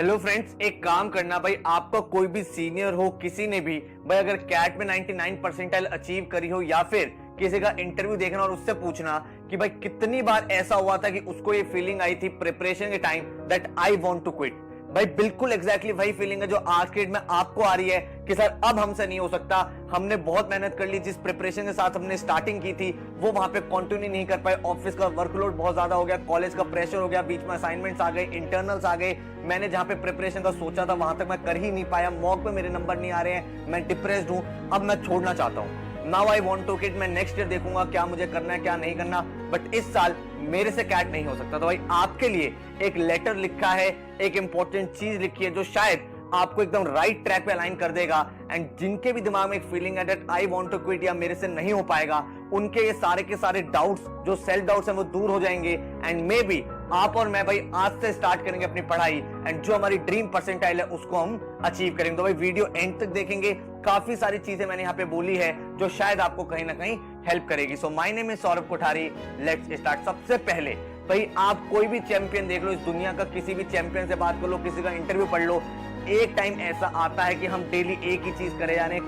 Hello friends, एक काम करना भाई, आपका कोई भी सीनियर हो, किसी ने भी भाई अगर कैट में 99 परसेंटाइल अचीव करी हो या फिर किसी का इंटरव्यू देखना और उससे पूछना कि भाई कितनी बार ऐसा हुआ था कि उसको ये फीलिंग आई थी प्रिपरेशन के time that I want to quit. भाई बिल्कुल एग्जैक्टली वही फीलिंग है जो आज के डेट में आपको आ रही है कि सर अब हमसे नहीं हो सकता, हमने बहुत मेहनत कर ली, जिस प्रिपरेशन के साथ हमने स्टार्टिंग की थी वो वहां पे कंटिन्यू नहीं कर पाए, ऑफिस का वर्कलोड बहुत ज्यादा हो गया, कॉलेज का प्रेशर हो गया, बीच में असाइनमेंट्स आ गए, इंटरनल्स आ गए, मैंने जहां पे प्रिपरेशन का सोचा था वहां तक मैं कर ही नहीं पाया, मॉक पे मेरे नंबर नहीं आ रहे हैं, मैं डिप्रेस्ड हूं, अब मैं छोड़ना चाहता हूं। Now I want to quit. मैं नेक्स्ट ईयर देखूंगा क्या मुझे करना है क्या नहीं करना, बट इस साल मेरे से कैट नहीं हो सकता। तो भाई आपके लिए एक लेटर लिखा है, एक इंपॉर्टेंट चीज लिखी है जो शायद आपको एकदम राइट ट्रैक पे अलाइन कर देगा। एंड जिनके भी दिमाग में एक फीलिंग है that I want to quit या मेरे से नहीं हो पाएगा, उनके ये सारे के सारे डाउट्स जो सेल्फ डाउट्स हैं वो दूर हो जाएंगे। एंड मे बी आप और मैं भाई आज से स्टार्ट करेंगे अपनी पढ़ाई एंड जो हमारी ड्रीम परसेंटाइल है उसको हम अचीव करेंगे। तो भाई वीडियो एंड तक देखेंगे, काफी सारी चीजें मैंने यहाँ पे बोली है जो शायद आपको कहीं ना कहीं हेल्प करेगी। So my name is Saurabh Kothari, let's start. सबसे पहले भाई आप कोई भी चैंपियन देख लो इस दुनिया का, किसी भी चैंपियन से बात कर लो, किसी का इंटरव्यू पढ़ लो, एक टाइम ऐसा आता है कि हम डेली एक ही चीज करे जा रहे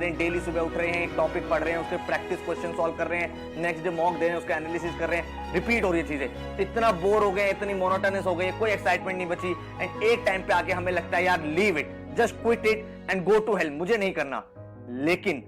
हैं, डेली सुबह उठ रहे हैं, एक टॉपिक पढ़ रहे हैं, उसके प्रैक्टिस क्वेश्चन सॉल्व कर रहे हैं, नेक्स्ट डे मॉक दे रहे हैं, उसका एनालिसिस कर रहे हैं, रिपीट हो रही है चीजें, इतना बोर हो गए, इतनी मोनोटोनस हो गई, कोई एक्साइटमेंट नहीं बची। एंड एक टाइम पे आके हमें लगता है यार leave it, just quit it and go to hell, मुझे नहीं करना। लेकिन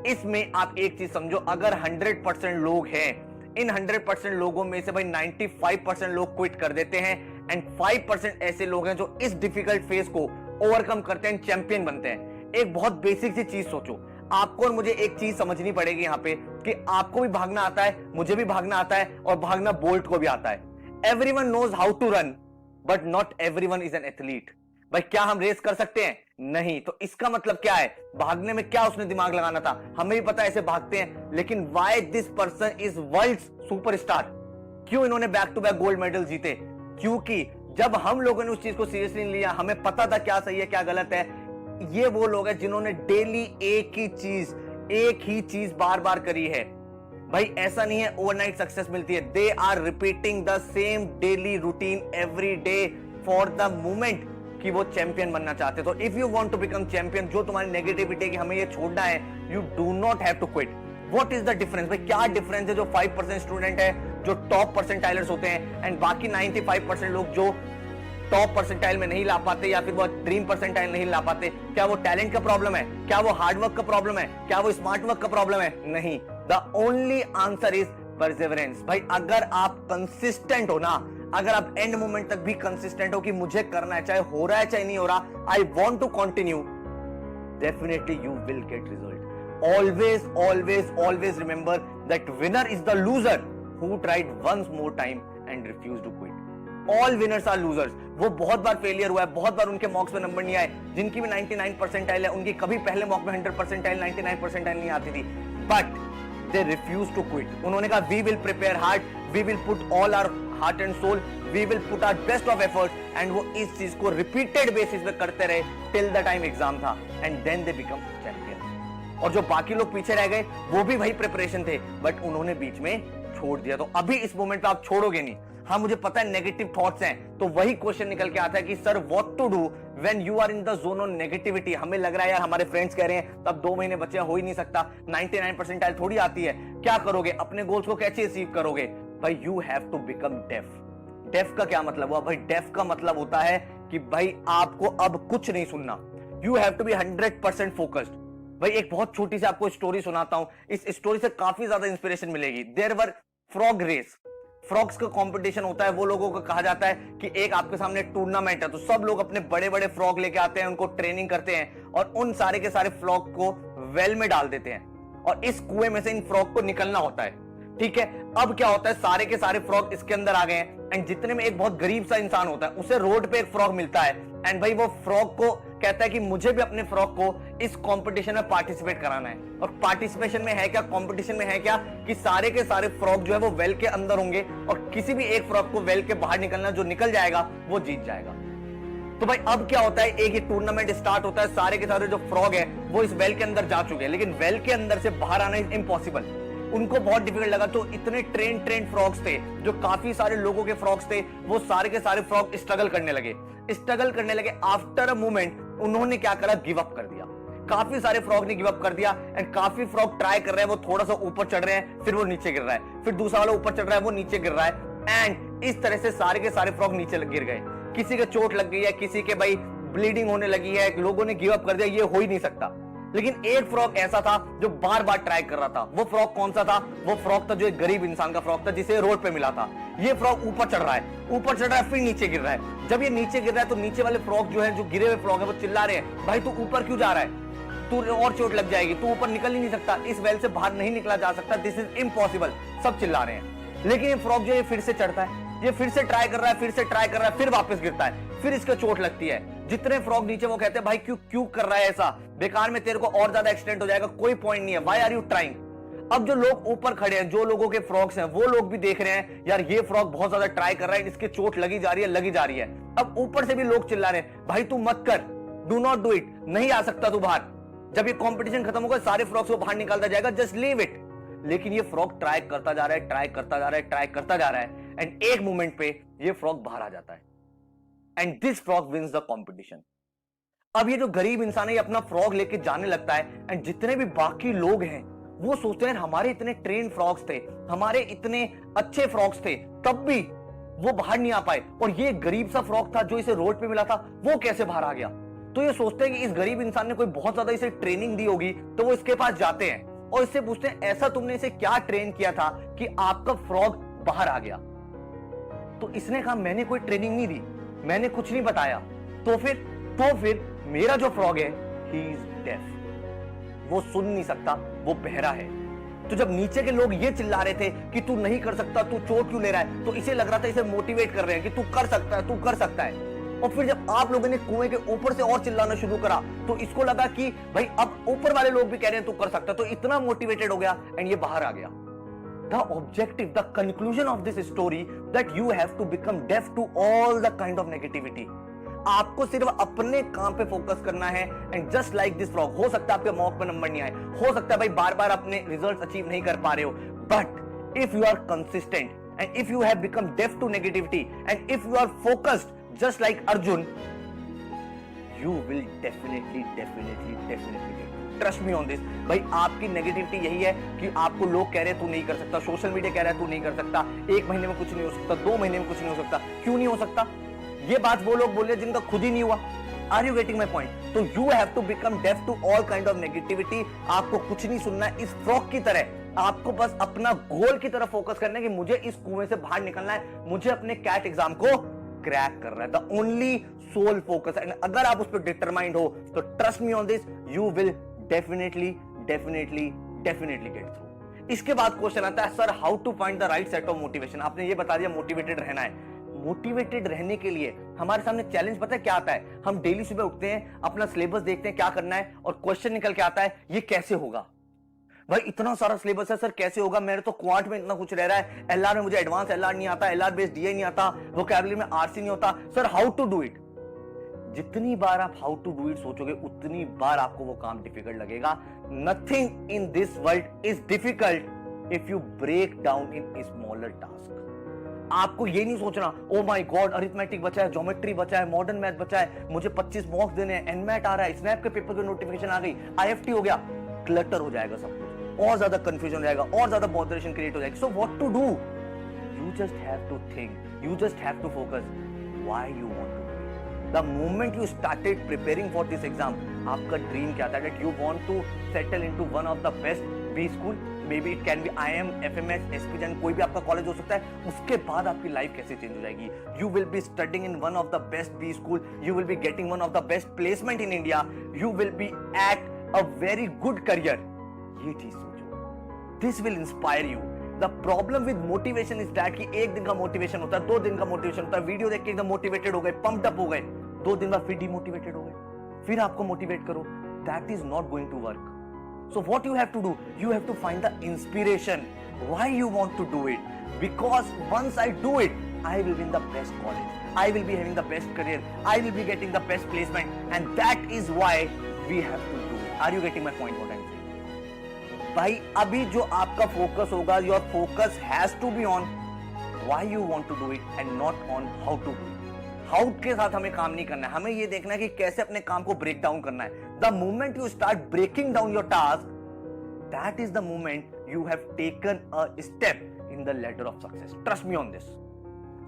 इसमें आप एक चीज समझो, अगर 100% लोग हैं, इन 100% लोगों में से भाई 95% लोग क्विट कर देते हैं एंड 5% ऐसे लोग हैं जो इस डिफिकल्ट फेज को ओवरकम करते हैं, चैंपियन बनते हैं। एक बहुत बेसिक सी चीज सोचो, आपको और मुझे एक चीज समझनी पड़ेगी यहाँ पे कि आपको भी भागना आता है, मुझे भी भागना आता है और भागना बोल्ट को भी आता है। Everyone knows how to run but not everyone is an athlete. भाई क्या हम रेस कर सकते हैं? नहीं। तो इसका मतलब क्या है? भागने में क्या उसने दिमाग लगाना था, हमें भी पता है ऐसे भागते हैं, लेकिन why this person is world superstar? क्यों इन्होंने back to back gold medal जीते? क्योंकि जब हम लोगों ने उस चीज को सीरियसली नहीं लिया, हमें पता था क्या सही है क्या गलत है। ये वो लोग हैं जिन्होंने डेली एक ही चीज बार बार करी है। भाई ऐसा नहीं है ओवरनाइट सक्सेस मिलती है, they are repeating the same daily routine every day for the moment कि वो चैंपियन बनना चाहते। तो if you want to become champion, जो तुम्हारी नेगेटिविटी कि हमें ये छोड़ना है, you do not have to quit. What is the difference? भाई क्या डिफरेंस है जो 5% स्टूडेंट है जो टॉप परसेंटाइलर्स होते हैं एंड बाकी 95% लोग जो टॉप परसेंटाइल में नहीं ला पाते या फिर वो ड्रीम परसेंटाइल नहीं ला पाते? क्या वो टैलेंट का प्रॉब्लम है? क्या वो हार्डवर्क का प्रॉब्लम है? क्या वो स्मार्ट वर्क का प्रॉब्लम है? नहीं। The only answer is Perseverance. भाई अगर आप कंसिस्टेंट हो ना, अगर आप एंड मोमेंट तक भी कंसिस्टेंट हो कि मुझे करना है, चाहे हो रहा है चाहे नहीं हो रहा, I want to continue, definitely you will get result. Always, always, always remember that winner is the loser who tried once more time and refused to quit. All winners are losers. वो बहुत बार failure हुआ है, बहुत बार उनके मॉक्स में number नहीं आए, जिनकी भी 99 परसेंटाइल है उनकी कभी पहले मॉक में 100 परसेंटाइल 99 परसेंटाइल नहीं आती थी, but they refuse to quit. उन्होंने कहा we will prepare hard, we will put all our heart and soul, we will put our best of effort, and वो इस चीज को रिपीटेड बेसिस पे करते रहे टिल द टाइम एग्जाम था, and then they become champion. और जो बाकी लोग पीछे रह गए वो भी वही प्रिपरेशन थे बट उन्होंने बीच में छोड़ दिया। तो अभी इस मोमेंट पे आप छोड़ोगे नहीं। हाँ मुझे पता है नेगेटिव थॉट्स हैं, तो वही क्वेश्चन निकल के आता है कि sir what to do when you are in the zone of negativity. हमें लग रहा है यार हमारे फ्रेंड्स कह रहे हैं तब 2 महीने बचे, हो ही नहीं सकता, 99 परसेंटाइल थोड़ी आती है, क्या करोगे? अपने गोल्स को कैसे अचीव करोगे? भाई you have to become deaf. Deaf का क्या मतलब हुआ? भाई डेफ का मतलब होता है कि भाई आपको अब कुछ नहीं सुनना, you have to be 100% focused. भाई एक बहुत छोटी सी आपको स्टोरी सुनाता हूं, इस स्टोरी से काफी ज्यादा इंस्पिरेशन मिलेगी। There were frog race, frogs का कंपटीशन होता है, वो लोगों को कहा जाता है कि एक आपके सामने टूर्नामेंट है, तो सब लोग अपने बड़े बड़े फ्रॉग लेके आते हैं, उनको ट्रेनिंग करते हैं और उन सारे के सारे फ्रॉग को वेल में डाल देते हैं और इस कुएं में से इन फ्रॉग को निकलना होता है। ठीक है, अब क्या होता है, सारे के सारे फ्रॉग इसके अंदर आ गए हैं एंड जितने में एक बहुत गरीब सा इंसान होता है, उसे रोड पे एक फ्रॉग मिलता है एंड भाई वो फ्रॉग को कहता है कि मुझे भी अपने फ्रॉग को इस कंपटीशन में पार्टिसिपेट कराना है। और पार्टिसिपेशन में है क्या, कंपटीशन में है क्या कि सारे के सारे फ्रॉग जो है वो वेल के अंदर होंगे और किसी भी एक फ्रॉग को वेल के बाहर निकलना, जो निकल जाएगा वो जीत जाएगा। तो भाई अब क्या होता है, एक ही टूर्नामेंट स्टार्ट होता है, सारे के सारे जो फ्रॉग है वो इस वेल के अंदर जा चुके हैं, लेकिन वेल के अंदर से बाहर आना इज इम्पॉसिबल। उनको बहुत डिफिकल्ट लगा, तो इतने ट्रेन फ्रॉग्स थे, जो काफी सारे लोगों के फ्रॉग्स थे, वो सारे के सारे फ्रॉग स्ट्रगल करने लगे। स्ट्रगल करने लगे, आफ्टर अ मोमेंट उन्होंने क्या करा, गिव अप कर दिया। काफी सारे फ्रॉग ने गिव अप कर दिया एंड काफी फ्रॉग ट्राई कर रहे हैं, वो थोड़ा सा ऊपर चढ़ रहे हैं, फिर वो नीचे गिर रहा है, फिर दूसरा वाला ऊपर चढ़ रहा है, वो नीचे गिर रहा है एंड इस तरह से सारे के सारे फ्रॉग नीचे गिर गए। किसी के चोट लग गई है, किसी के भाई ब्लीडिंग होने लगी है, लोगों ने गिव अप कर दिया, ये हो ही नहीं सकता। लेकिन एक फ्रॉग ऐसा था जो बार बार ट्राई कर रहा था। वो फ्रॉग कौन सा था? वो फ्रॉग था जो एक गरीब इंसान का फ्रॉग था, जिसे रोड पे मिला था। ये फ्रॉग ऊपर चढ़ रहा है, ऊपर चढ़ रहा है, फिर नीचे गिर रहा है। जब ये नीचे गिर रहा है तो नीचे वाले फ्रॉग जो है, जो गिरे हुए फ्रॉग है, वो चिल्ला रहे हैं, भाई तू ऊपर क्यों जा रहा है, तू और चोट लग जाएगी, तू ऊपर निकल ही नहीं सकता, इस वेल से बाहर नहीं निकला जा सकता, दिस इज इम्पॉसिबल। सब चिल्ला रहे हैं। लेकिन ये फ्रॉग जो है फिर से चढ़ता है, ये फिर से ट्राई कर रहा है, फिर से ट्राई कर रहा है, फिर वापस गिरता है, फिर इसके चोट लगती है। जितने फ्रॉग नीचे, वो कहते हैं भाई क्यों क्यों कर रहा है ऐसा, बेकार में तेरे को और ज्यादा एक्सीडेंट हो जाएगा, कोई पॉइंट नहीं है, व्हाई आर यू ट्राइंग। अब जो लोग ऊपर खड़े हैं, जो लोगों के फ्रॉग्स हैं, वो लोग भी देख रहे हैं यार ये फ्रॉग बहुत ज्यादा ट्राई कर रहा है, इसके चोट लगी जा रही है, लगी जा रही है। अब ऊपर से भी लोग चिल्ला रहे हैं, भाई तू मत कर, डू नॉट डू इट, नहीं आ सकता तू बाहर, जब ये कंपटीशन खत्म होगा सारे फ्रॉग्स को बाहर निकालता जाएगा, जस्ट लीव इट। लेकिन ये फ्रॉग ट्राई करता जा रहा है, ट्राई करता जा रहा है, ट्राई करता जा रहा है एंड एक मोमेंट पे ये फ्रॉग बाहर आ जाता है and this frog wins the competition. अब ये जो गरीब इंसान है, ये अपना फ्रॉग लेके जाने लगता है एंड जितने भी बाकी लोग हैं वो सोचते हैं हमारे इतने ट्रेन फ्रॉग्स थे, हमारे इतने अच्छे फ्रॉग्स थे, तब भी वो बाहर नहीं आ पाए, और ये गरीब सा फ्रॉग था जो इसे रोड पे मिला था, वो कैसे बाहर आ गया। तो ये सोचते हैं कि इस गरीब इंसान ने कोई बहुत ज्यादा इसे ट्रेनिंग दी होगी, तो वो इसके पास जाते हैं और इससे पूछते हैं ऐसा तुमने इसे क्या ट्रेन किया था कि आपका फ्रॉग बाहर आ गया। तो इसने कहा मैंने कोई ट्रेनिंग नहीं दी, मैंने कुछ नहीं बताया। तो फिर मेरा जो फ्रॉग है, ही इज डेफ, वो सुन नहीं सकता, वो बहरा है। तो जब नीचे के लोग ये चिल्ला रहे थे कि तू नहीं कर सकता, तू चोट क्यों ले रहा है, तो इसे लग रहा था इसे मोटिवेट कर रहे हैं कि तू कर सकता है, तू कर सकता है। और फिर जब आप लोगों ने कुएं के ऊपर से और चिल्लाना शुरू करा, तो इसको लगा कि भाई अब ऊपर वाले लोग भी कह रहे हैं तू कर सकता है, तो इतना मोटिवेटेड हो गया एंड ये बाहर आ गया। The objective, the conclusion of this story that you have to become deaf to all the kind of negativity. आपको सिर्फ अपने काम पे फोकस करना है and just like this frog, हो सकता है आपके मॉक में नंबर नहीं आए, हो सकता है भाई बार बार अपने रिजल्ट्स अचीव नहीं कर पा रहे हो, but if you are consistent and if you have become deaf to negativity and if you are focused just like Arjun, you will definitely trust me on this। भाई आपकी नेगेटिविटी यही है कि आपको लोग कह रहे हैं तू नहीं कर सकता, सोशल मीडिया कह रहा है तू नहीं कर सकता, 1 महीने में कुछ नहीं हो सकता, 2 महीने में कुछ नहीं हो सकता। क्यों नहीं हो सकता? ये बात वो लोग बोल रहे हैं जिनका खुद ही नहीं हुआ। Are you getting my point? तो you have to become deaf to all kind of negativity. आपको कुछ नहीं सुनना है इस फ्रॉग की तरह, आपको बस अपना गोल की तरफ फोकस करना है कि मुझे इस कुएं से बाहर निकलना है, मुझे अपने कैट एग्जाम को क्रैक कर रहा है। The only sole focus, and अगर आप उस पर डिटरमाइंड हो तो trust me on this, you will definitely get through. इसके बाद क्वेश्चन आता है, sir how to find the right set of motivation. आपने ये बता दिया मोटिवेटेड रहना है। मोटिवेटेड रहने के लिए हमारे सामने चैलेंज पता है क्या आता है? हम डेली सुबह उठते हैं, अपना सिलेबस देखते हैं क्या करना है, और क्वेश्चन निकल के आता है ये कैसे होगा। भाई इतना सारा सिलेबस है सर, कैसे होगा? मेरे तो क्वांट में इतना कुछ रह रहा है, एलआर में मुझे एडवांस एलआर नहीं आता, एलआर बेस्ड डीए नहीं आता, वोकैबुलरी में आरसी नहीं होता। Sir how to do it? जितनी बार आप हाउ टू डू इट सोचोगे, उतनी बार आपको वो काम डिफिकल्ट लगेगा। Nothing in this world is difficult if you break down in smaller task. आपको ये नहीं सोचना ओ माय गॉड अरिथमेटिक बचा है, ज्योमेट्री बचा है, मॉडर्न मैथ बचा है, मुझे 25 मॉक्स देने हैं, एनमैट आ रहा है, स्नैप के पेपर की नोटिफिकेशन आ गई, आईएफटी हो गया, क्लटर हो जाएगा सब कुछ, और ज्यादा कंफ्यूजन हो जाएगा, और ज्यादा बॉदरेशन क्रिएट हो जाएगी। So what to do? You just have to think, you just have to focus why you want to do it. The moment you started preparing for this exam, आपका dream क्या था? That you want to settle into one of the best B school, maybe it can be IIM, FMS, SPGen, कोई भी आपका college हो सकता है। उसके बाद आपकी लाइफ कैसे चेंज हो जाएगी? You will be studying in one of the best B school, you will be getting one of the best placement in India, you will be at a very good career. ये चीज सोचो, this will inspire you. The problem with motivation is that कि एक दिन का motivation होता है, 2 दिन का मोटिवेशन होता है, वीडियो देख के एकदम मोटिवेटेड हो गए, पंप्ड अप हो गए, 2 दिन बाद फिर डिमोटिवेटेड हो गए, फिर आपको मोटिवेट करो, that is not going to work. So what you have to do? You have to find the inspiration. Why you want to do it? Because once I do it, I will be in the best college. I will be having the best career. I will be getting the best placement. And that is why we have to do it. Are you getting my point? What I'm saying? भाई अभी जो आपका focus होगा, your focus has to be on why you want to do it and not on how to do it. How के साथ हमें काम नहीं करना है, हमें ये देखना है कि कैसे अपने काम को ब्रेक डाउन करना है। The moment you start breaking down your task, that is the moment you have taken a step in the ladder of success. Trust me on this.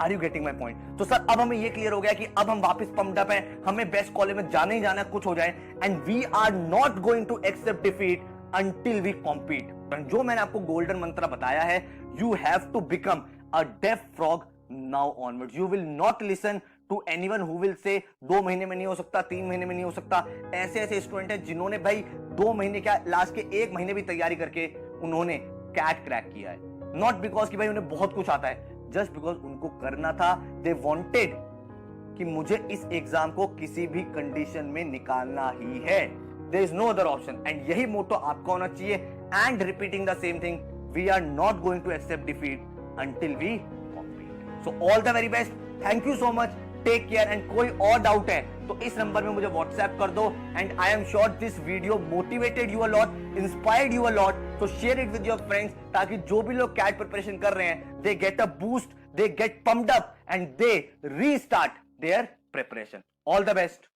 Are you getting my point? तो sir अब हमें ये clear हो गया कि अब हम वापस पम्प्ड अप हैं, हमें बेस्ट कॉलेज में जाने ही जाना है, कुछ हो जाए, and we are not going to accept defeat until we compete. जो मैंने आपको गोल्डन मंत्र बताया है, you have to become a deaf frog now onwards. You will not listen to anyone who will say 2 महीने में नहीं हो सकता, 3 महीने में नहीं हो सकता। ऐसे ऐसे स्टूडेंट हैं जिन्होंने भाई 2 महीने क्या, लास्ट के 1 महीने भी तैयारी करके उन्होंने कैट क्रैक किया है। नॉट बिकॉज कि भाई उन्हें बहुत कुछ आता है, जस्ट बिकॉज उनको करना था। दे वॉन्टेड कि मुझे इस एग्जाम को किसी भी कंडीशन में निकालना ही है, there is no other option. And यही मोटो आपका होना चाहिए। And repeating the same thing, we are not going to accept defeat until we compete. So all the very best, thank you so much, take care. And कोई और doubt है तो इस number में मुझे व्हाट्सएप कर दो। And I am sure this video motivated you a lot, inspired you a lot, so share it with your friends, ताकि जो भी लोग कैट प्रिपरेशन कर रहे हैं, they get a boost, they get pumped up and they restart their preparation. All the best.